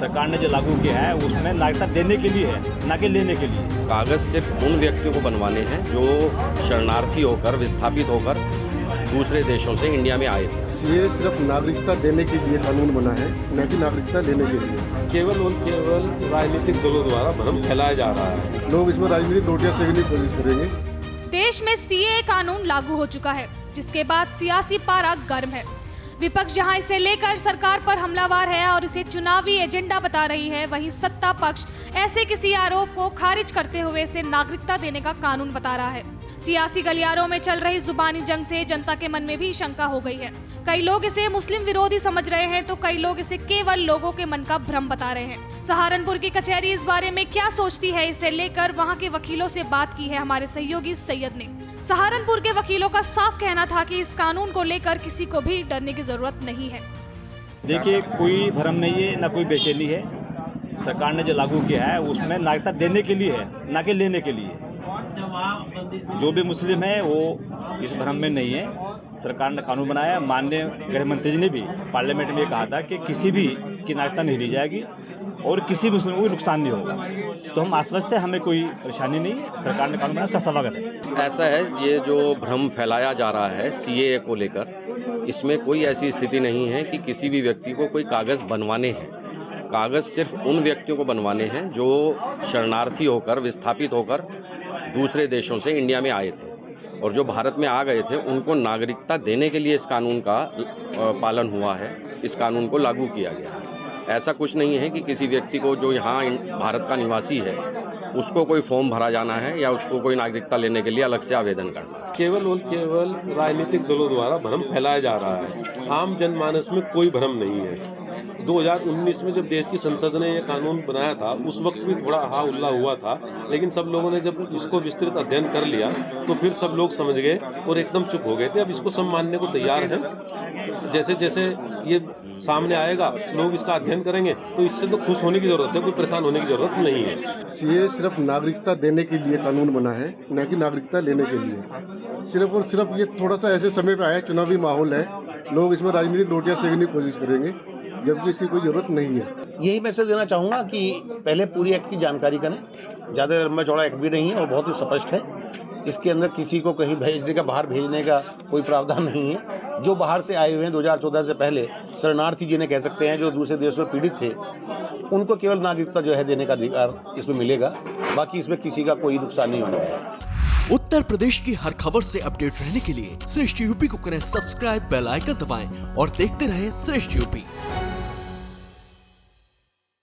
सरकार ने जो लागू किया है उसमें नागरिकता देने के लिए है, ना कि लेने के लिए। कागज सिर्फ उन व्यक्तियों को बनवाने हैं जो शरणार्थी होकर विस्थापित होकर दूसरे देशों से इंडिया में आए थे। सीए सिर्फ नागरिकता देने के लिए कानून बना है, न कि नागरिकता लेने के लिए। केवल और केवल राजनीतिक दलों द्वारा भ्रम फैलाया जा रहा है। लोग इसमें राजनीतिक रोटियां सेकने की कोशिश करेंगे। देश में सीए कानून लागू हो चुका है, जिसके बाद सियासी पारा गर्म है। विपक्ष जहां इसे लेकर सरकार पर हमलावर है और इसे चुनावी एजेंडा बता रही है, वहीं सत्ता पक्ष ऐसे किसी आरोप को खारिज करते हुए इसे नागरिकता देने का कानून बता रहा है। सियासी गलियारों में चल रही जुबानी जंग से जनता के मन में भी शंका हो गई है। कई लोग इसे मुस्लिम विरोधी समझ रहे हैं, तो कई लोग इसे केवल लोगों के मन का भ्रम बता रहे हैं। सहारनपुर की कचहरी इस बारे में क्या सोचती है, इसे लेकर वहां के वकीलों से बात की है हमारे सहयोगी सैयद ने। सहारनपुर के वकीलों का साफ कहना था कि इस कानून को लेकर किसी को भी डरने की जरूरत नहीं है। देखिए, कोई भ्रम नहीं है, ना कोई बेचैनी है। सरकार ने जो लागू किया है उसमें नागरिकता देने के लिए है, ना कि लेने के लिए। जो भी मुस्लिम है वो इस भ्रम में नहीं है। सरकार ने कानून बनाया। माननीय गृह मंत्री जी ने भी पार्लियामेंट में ये कहा था कि किसी भी की नागरिकता नहीं ली जाएगी और किसी मुस्लिम को नुकसान नहीं होगा। तो हम आश्वस्त हैं, हमें कोई परेशानी नहीं है। सरकार ने कानून बनाया, उसका स्वागत है। ऐसा है, ये जो भ्रम फैलाया जा रहा है सीएए को लेकर, इसमें कोई ऐसी स्थिति नहीं है कि किसी भी व्यक्ति को कोई कागज़ बनवाने हैं। कागज़ सिर्फ उन व्यक्तियों को बनवाने हैं जो शरणार्थी होकर विस्थापित होकर दूसरे देशों से इंडिया में आए थे और जो भारत में आ गए थे, उनको नागरिकता देने के लिए इस कानून का पालन हुआ है, इस कानून को लागू किया गया है। ऐसा कुछ नहीं है कि किसी व्यक्ति को जो यहाँ भारत का निवासी है उसको कोई फॉर्म भरा जाना है या उसको कोई नागरिकता लेने के लिए अलग से आवेदन करना है। केवल और केवल राजनीतिक दलों द्वारा भ्रम फैलाया जा रहा है। आम जनमानस में कोई भ्रम नहीं है। 2019 में जब देश की संसद ने यह कानून बनाया था, उस वक्त भी थोड़ा हा उल्ला हुआ था, लेकिन सब लोगों ने जब इसको विस्तृत अध्ययन कर लिया तो फिर सब लोग समझ गए और एकदम चुप हो गए थे। अब इसको सब मानने को तैयार हैं। जैसे जैसे ये सामने आएगा, लोग इसका अध्ययन करेंगे, तो इससे तो खुश होने की जरूरत है, कोई परेशान होने की जरूरत नहीं है। सीए सिर्फ नागरिकता देने के लिए कानून बना है, न कि नागरिकता लेने के लिए। सिर्फ और सिर्फ ये थोड़ा सा ऐसे समय पे आया, चुनावी माहौल है, लोग इसमें राजनीतिक रोटियां सेकने की कोशिश करेंगे, जबकि इसकी कोई जरूरत नहीं है। यही मैसेज देना चाहूँगा कि पहले पूरी एक्ट की जानकारी करें। ज़्यादा लंबा चौड़ा एक्ट भी नहीं है और बहुत ही स्पष्ट है। इसके अंदर किसी को कहीं भेजने का, बाहर भेजने का कोई प्रावधान नहीं है। जो बाहर से आए हुए हैं 2014 से पहले, शरणार्थी जिन्हें कह सकते हैं, जो दूसरे देशों में पीड़ित थे, उनको केवल नागरिकता जो है देने का अधिकार इसमें मिलेगा। बाकी इसमें किसी का कोई नुकसान नहीं होने वाला है। उत्तर प्रदेश की हर खबर से अपडेट रहने के लिए श्रेष्ठ यूपी को करें सब्सक्राइब, बेल आइकन दबाएं और देखते रहें श्रेष्ठ यूपी।